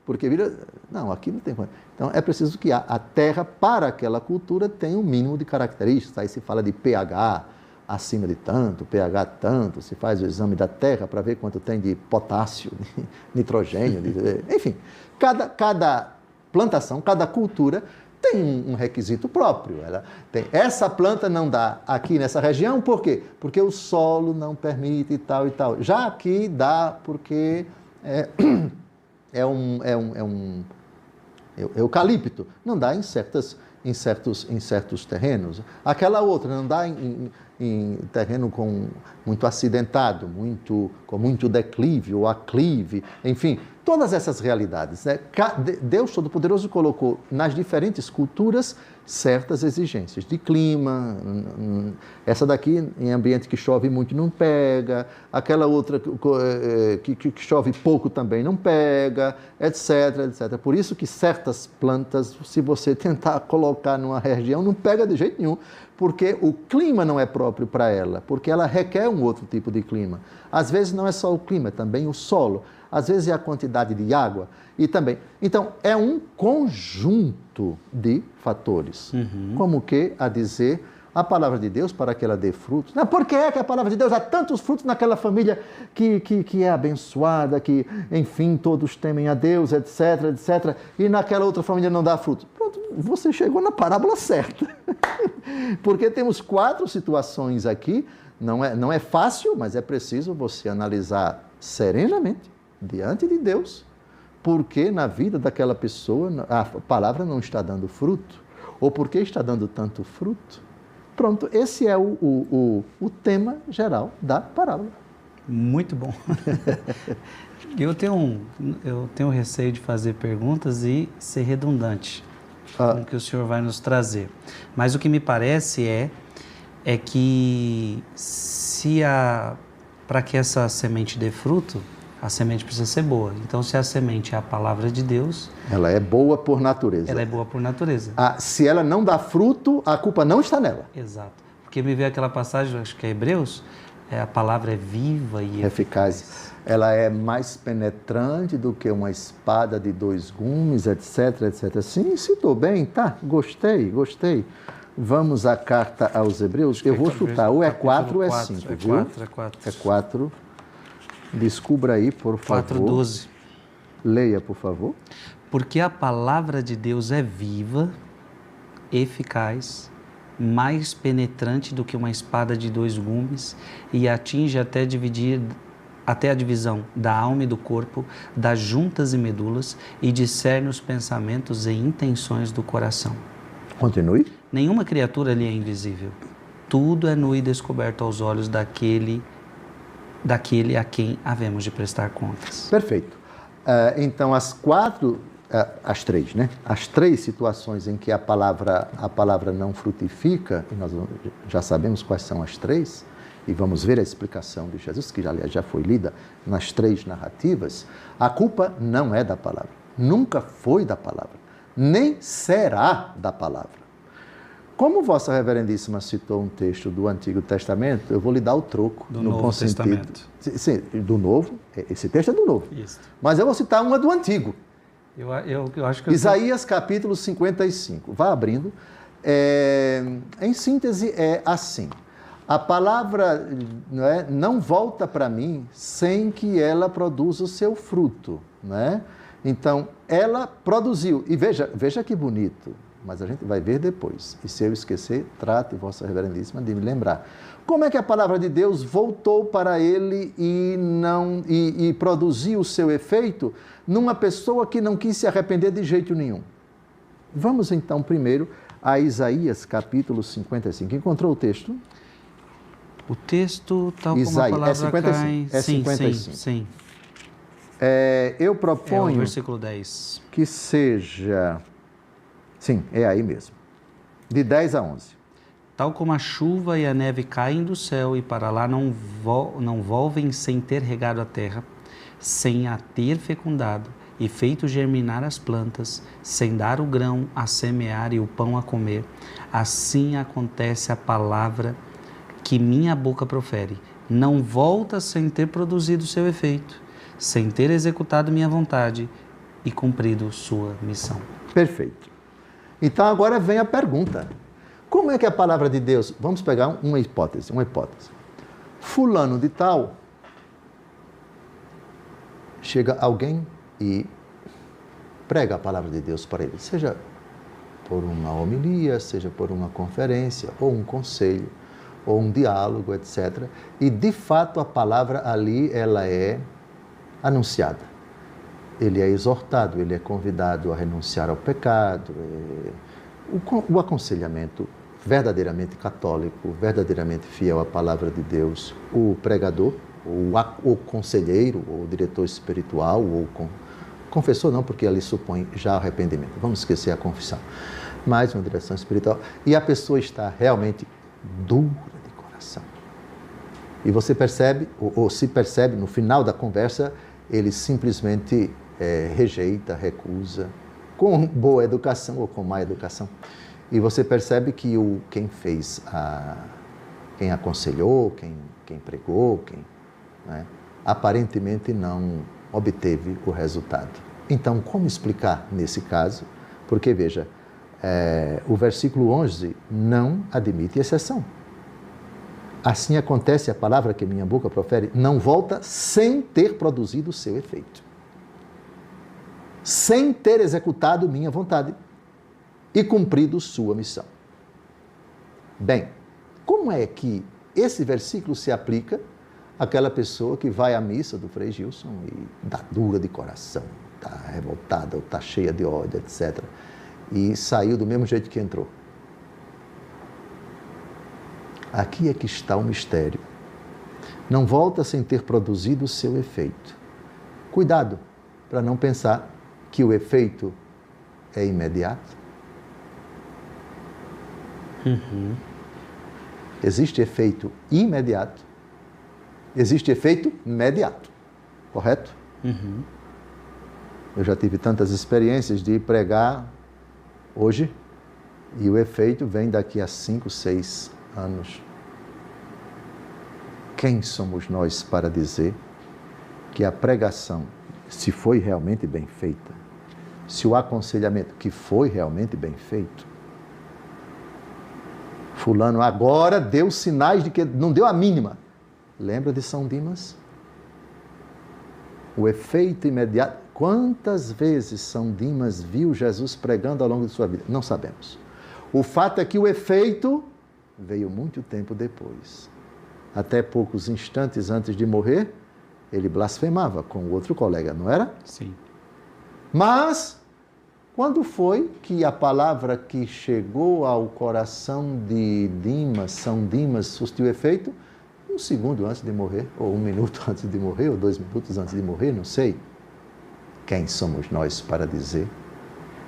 porque vira... Não, aqui não tem... Então, é preciso que a terra, para aquela cultura, tenha um mínimo de características. Aí se fala de pH acima de tanto, pH tanto, se faz o exame da terra para ver quanto tem de potássio, de nitrogênio, enfim. Cada plantação, cada cultura tem um requisito próprio. Essa planta não dá aqui nessa região, por quê? Porque o solo não permite e tal e tal. Já aqui dá porque eucalipto. Não dá em certos terrenos. Aquela outra não dá em terreno muito acidentado, com muito declive ou aclive, enfim, todas essas realidades, né? Deus Todo-Poderoso colocou nas diferentes culturas certas exigências de clima. Essa daqui, em ambiente que chove muito, não pega. Aquela outra que chove pouco também não pega, etc, etc. Por isso que certas plantas, se você tentar colocar numa região, não pega de jeito nenhum, porque o clima não é próprio para ela, porque ela requer um outro tipo de clima. Às vezes não é só o clima, é também o solo, às vezes é a quantidade de água e também. Então, é um conjunto de fatores, como que a dizer a palavra de Deus para que ela dê frutos. Não, por que é que a palavra de Deus há tantos frutos naquela família que é abençoada, que, enfim, todos temem a Deus, etc, etc, e naquela outra família não dá frutos? Pronto, você chegou na parábola certa. Porque temos 4 situações aqui, não é fácil, mas é preciso você analisar serenamente, diante de Deus, porque na vida daquela pessoa a palavra não está dando fruto, ou porque está dando tanto fruto. Pronto, esse é o tema geral da parábola. Muito bom. Eu tenho receio de fazer perguntas e ser redundante com o que o senhor vai nos trazer. Mas o que me parece é que para que essa semente dê fruto, a semente precisa ser boa. Então, se a semente é a palavra de Deus... Ela é boa por natureza. Ela é boa por natureza. Se ela não dá fruto, a culpa não está nela. Exato. Porque me veio aquela passagem, acho que é Hebreus, a palavra é viva e eficaz. Ela é mais penetrante do que uma espada de 2 gumes, etc, etc. Sim, citou bem, tá? Gostei. Vamos à carta aos Hebreus. Eu vou chutar, ou é 4 ou é 5, viu? É 4. É 4. Descubra aí, por favor. 4:12. Leia, por favor. Porque a palavra de Deus é viva, eficaz, mais penetrante do que uma espada de 2 gumes e atinge até a divisão da alma e do corpo, das juntas e medulas, e discerne os pensamentos e intenções do coração. Continue. Nenhuma criatura lhe é invisível. Tudo é nu e descoberto aos olhos daquele a quem havemos de prestar contas. Perfeito. Então, as 3, né? As 3 situações em que a palavra não frutifica, e nós já sabemos quais são as 3, e vamos ver a explicação de Jesus, que aliás já foi lida nas 3 narrativas, a culpa não é da palavra, nunca foi da palavra, nem será da palavra. Como Vossa Reverendíssima citou um texto do Antigo Testamento, eu vou lhe dar o troco. Do Novo Testamento. Sim, do Novo, esse texto é do Novo. Isso. Mas eu vou citar uma do Antigo. Eu acho que Isaías capítulo 55. Vá abrindo. Em síntese, é assim. A palavra não volta para mim sem que ela produza o seu fruto. Então, ela produziu. E veja que bonito. Mas a gente vai ver depois. E se eu esquecer, trate Vossa Reverendíssima de me lembrar. Como é que a palavra de Deus voltou para ele e produziu o seu efeito numa pessoa que não quis se arrepender de jeito nenhum? Vamos então primeiro a Isaías capítulo 55. Encontrou o texto? O texto, tal Isaías, como a palavra 55, cai... é 55. Sim. Eu proponho... É o versículo 10. Que seja... Sim, é aí mesmo. De 10 a 11. Tal como a chuva e a neve caem do céu e para lá não volvem sem ter regado a terra, sem a ter fecundado e feito germinar as plantas, sem dar o grão a semear e o pão a comer, assim acontece a palavra que minha boca profere. Não volta sem ter produzido seu efeito, sem ter executado minha vontade e cumprido sua missão. Perfeito. Então agora vem a pergunta. Como é que a palavra de Deus... Vamos pegar uma hipótese. Fulano de tal, chega alguém e prega a palavra de Deus para ele, seja por uma homilia, seja por uma conferência, ou um conselho, ou um diálogo, etc. E de fato a palavra ali, ela é anunciada. Ele é exortado, ele é convidado a renunciar ao pecado. O aconselhamento verdadeiramente católico, verdadeiramente fiel à palavra de Deus, o pregador, o conselheiro, o diretor espiritual, ou confessor não, porque ali supõe já arrependimento. Vamos esquecer a confissão. Mais uma direção espiritual. E a pessoa está realmente dura de coração. E você percebe, ou se percebe no final da conversa, ele simplesmente rejeita, recusa, com boa educação ou com má educação. E você percebe que quem aconselhou, quem pregou, né, aparentemente não obteve o resultado. Então, como explicar nesse caso? Porque, veja, o versículo 11 não admite exceção. Assim acontece a palavra que minha boca profere, não volta sem ter produzido o seu efeito. Sem ter executado minha vontade e cumprido sua missão. Bem, como é que esse versículo se aplica àquela pessoa que vai à missa do Frei Gilson e dá dura de coração, está revoltada, ou está cheia de ódio, etc., e saiu do mesmo jeito que entrou? Aqui é que está o mistério. Não volta sem ter produzido o seu efeito. Cuidado para não pensar que o efeito é imediato. Existe efeito imediato, existe efeito imediato, correto? Eu já tive tantas experiências de pregar hoje e o efeito vem daqui a 5, 6 anos. Quem somos nós para dizer que a pregação, se foi realmente bem feita, se o aconselhamento que foi realmente bem feito, fulano agora deu sinais de que não deu a mínima. Lembra de São Dimas? O efeito imediato. Quantas vezes São Dimas viu Jesus pregando ao longo de sua vida? Não sabemos. O fato é que o efeito veio muito tempo depois. Até poucos instantes antes de morrer, ele blasfemava com o outro colega, não era? Sim. Mas, quando foi que a palavra que chegou ao coração de Dimas, São Dimas, surtiu efeito? Um segundo antes de morrer, ou 1 minuto antes de morrer, ou 2 minutos antes de morrer, não sei. Quem somos nós para dizer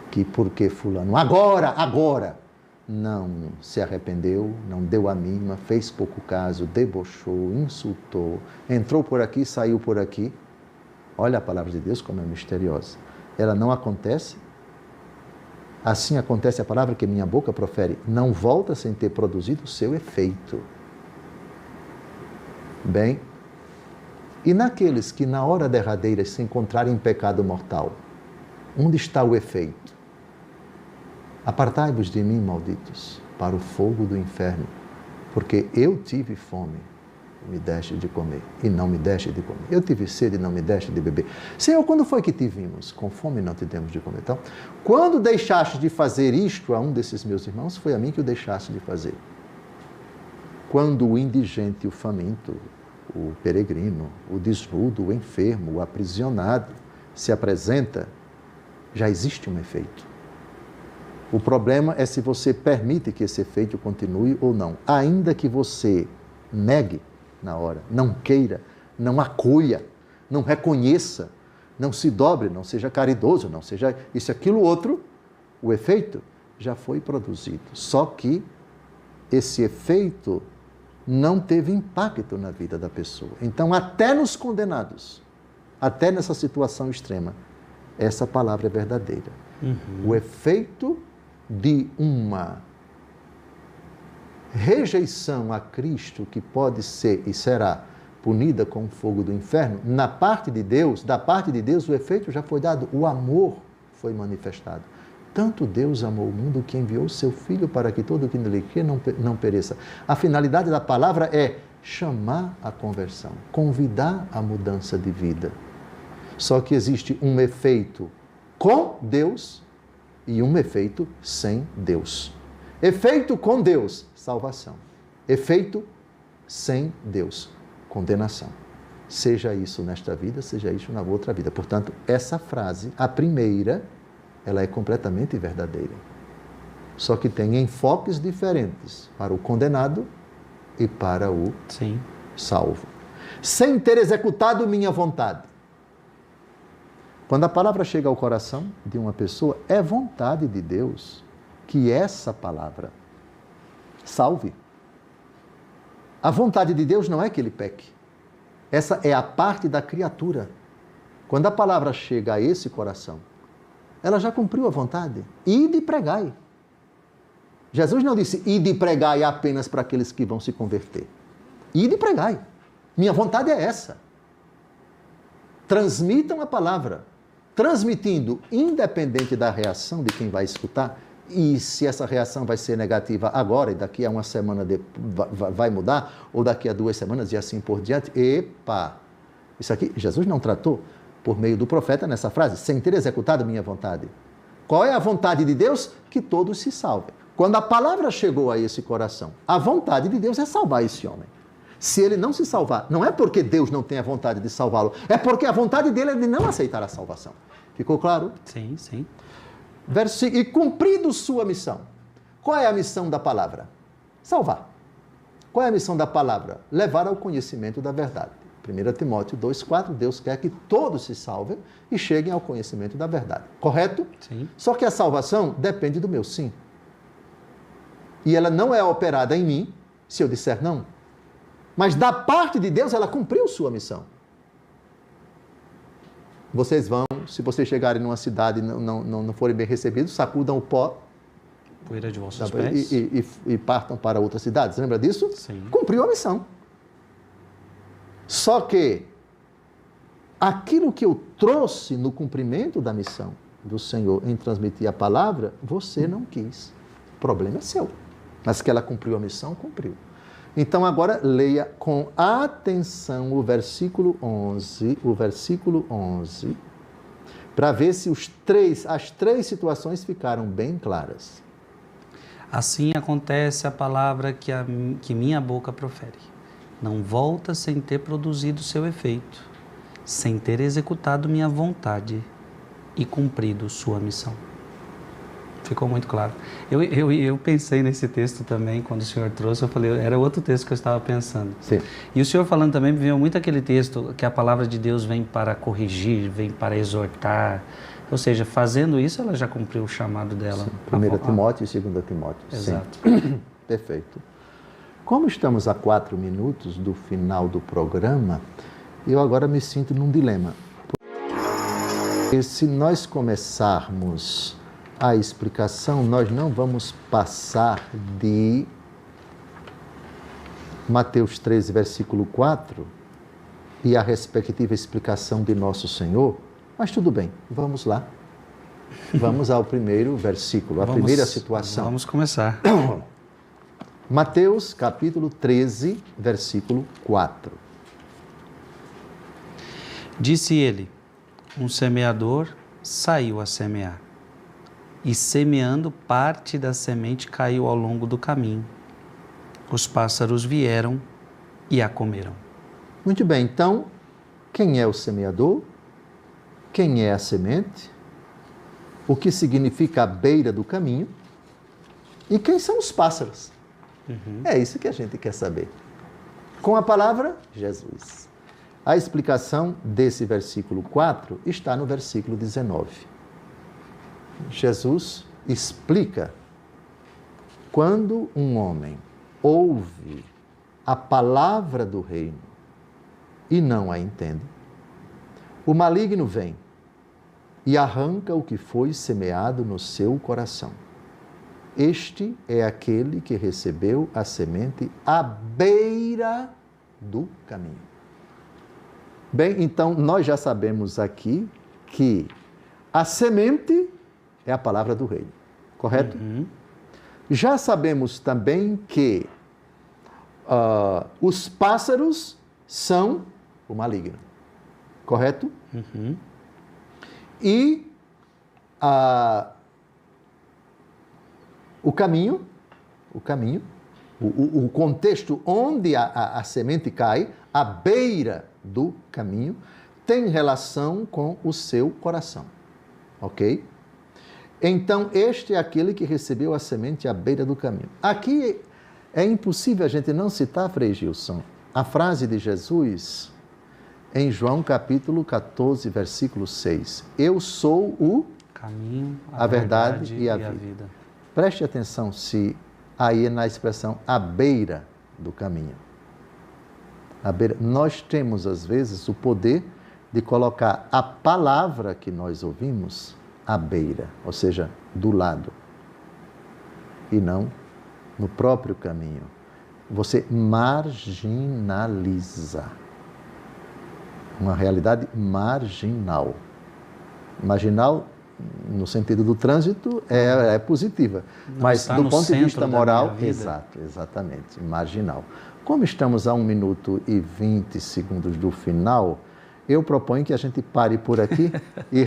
que porque fulano agora, não se arrependeu, não deu a mínima, fez pouco caso, debochou, insultou, entrou por aqui, saiu por aqui. Olha a palavra de Deus como é misteriosa. Ela não acontece. Assim acontece a palavra que minha boca profere, não volta sem ter produzido o seu efeito. Bem, e naqueles que na hora derradeira se encontrarem em pecado mortal, onde está o efeito? Apartai-vos de mim, malditos, para o fogo do inferno, porque eu tive fome e me deste de comer, e não me deste de comer. Eu tive sede e não me deste de beber. Senhor, quando foi que te vimos? Com fome não te demos de comer. Então, quando deixaste de fazer isto a um desses meus irmãos, foi a mim que o deixaste de fazer. Quando o indigente, o faminto, o peregrino, o desnudo, o enfermo, o aprisionado se apresenta, já existe um efeito. O problema é se você permite que esse efeito continue ou não. Ainda que você negue na hora, não queira, não acolha, não reconheça, não se dobre, não seja caridoso, não seja isso, aquilo, outro, o efeito já foi produzido. Só que esse efeito não teve impacto na vida da pessoa. Então, até nos condenados, até nessa situação extrema, essa palavra é verdadeira. O efeito de uma rejeição a Cristo, que pode ser e será punida com o fogo do inferno, da parte de Deus, o efeito já foi dado, o amor foi manifestado. Tanto Deus amou o mundo que enviou o seu Filho para que todo o que nele crê não pereça. A finalidade da palavra é chamar a conversão, convidar a mudança de vida. Só que existe um efeito com Deus e um efeito sem Deus. Efeito com Deus, salvação. Efeito sem Deus, condenação. Seja isso nesta vida, seja isso na outra vida. Portanto, essa frase, a primeira, ela é completamente verdadeira. Só que tem enfoques diferentes para o condenado e para o salvo. Sem ter executado minha vontade. Quando a palavra chega ao coração de uma pessoa, é vontade de Deus que essa palavra salve. A vontade de Deus não é que ele peque. Essa é a parte da criatura. Quando a palavra chega a esse coração, ela já cumpriu a vontade. Ide e pregai. Jesus não disse, ide e pregai apenas para aqueles que vão se converter. Ide e pregai. Minha vontade é essa. Transmitam a palavra. Transmitindo, independente da reação de quem vai escutar, e se essa reação vai ser negativa agora e daqui a uma semana vai mudar, ou daqui a 2 semanas e assim por diante, epa! Isso aqui, Jesus não tratou por meio do profeta nessa frase, sem ter executado minha vontade. Qual é a vontade de Deus? Que todos se salvem. Quando a palavra chegou a esse coração, a vontade de Deus é salvar esse homem. Se ele não se salvar, não é porque Deus não tem a vontade de salvá-lo, é porque a vontade dele é de não aceitar a salvação. Ficou claro? Sim, sim. E cumprido sua missão. Qual é a missão da palavra? Salvar. Qual é a missão da palavra? Levar ao conhecimento da verdade. 1 Timóteo 2,4, Deus quer que todos se salvem e cheguem ao conhecimento da verdade. Correto? Sim. Só que a salvação depende do meu sim. E ela não é operada em mim se eu disser não. Mas da parte de Deus, ela cumpriu sua missão. Vocês vão, se vocês chegarem numa cidade e não forem bem recebidos, sacudam o pó, poeira de vossos pés, e partam para outras cidades. Lembra disso? Sim. Cumpriu a missão. Só que aquilo que eu trouxe no cumprimento da missão do Senhor em transmitir a palavra, você não quis. O problema é seu. Mas que ela cumpriu a missão, cumpriu. Então agora leia com atenção o versículo 11, para ver se as três situações ficaram bem claras. Assim acontece a palavra que minha boca profere. Não volta sem ter produzido seu efeito, sem ter executado minha vontade e cumprido sua missão. Ficou muito claro. Eu pensei nesse texto também, quando o senhor trouxe, eu falei, era outro texto que eu estava pensando. Sim. E o senhor falando também, me veio muito aquele texto que a palavra de Deus vem para corrigir, vem para exortar. Ou seja, fazendo isso, ela já cumpriu o chamado dela. 1 Timóteo e 2 Timóteo. Exato. Sim. Perfeito. Como estamos a 4 minutos do final do programa, eu agora me sinto num dilema. Porque se nós começarmos a explicação, nós não vamos passar de Mateus 13, versículo 4 e a respectiva explicação de Nosso Senhor, mas tudo bem, vamos lá. Vamos ao primeiro versículo, a primeira situação. Vamos começar. Mateus, capítulo 13, versículo 4. Disse ele, um semeador saiu a semear. E semeando, parte da semente caiu ao longo do caminho. Os pássaros vieram e a comeram. Muito bem, então, quem é o semeador? Quem é a semente? O que significa a beira do caminho? E quem são os pássaros? É isso que a gente quer saber. Com a palavra, Jesus. A explicação desse versículo 4 está no versículo 19. Jesus explica quando um homem ouve a palavra do reino e não a entende, o maligno vem e arranca o que foi semeado no seu coração. Este é aquele que recebeu a semente à beira do caminho. Bem, então nós já sabemos aqui que a semente é a palavra do reino, correto? Já sabemos também que os pássaros são o maligno, correto? E o caminho, o contexto onde a semente cai, a beira do caminho, tem relação com o seu coração, ok? Então, este é aquele que recebeu a semente à beira do caminho. Aqui é impossível a gente não citar, Frei Gilson, a frase de Jesus em João capítulo 14, versículo 6. Eu sou o caminho, a verdade e a vida. Preste atenção se aí na expressão à beira do caminho. À beira. Nós temos, às vezes, o poder de colocar a palavra que nós ouvimos à beira, ou seja, do lado, e não no próprio caminho, você marginaliza uma realidade marginal. Marginal, no sentido do trânsito, é positiva, mas do ponto de vista moral, exato, exatamente, marginal. Como estamos a 1 minuto e 20 segundos do final, eu proponho que a gente pare por aqui e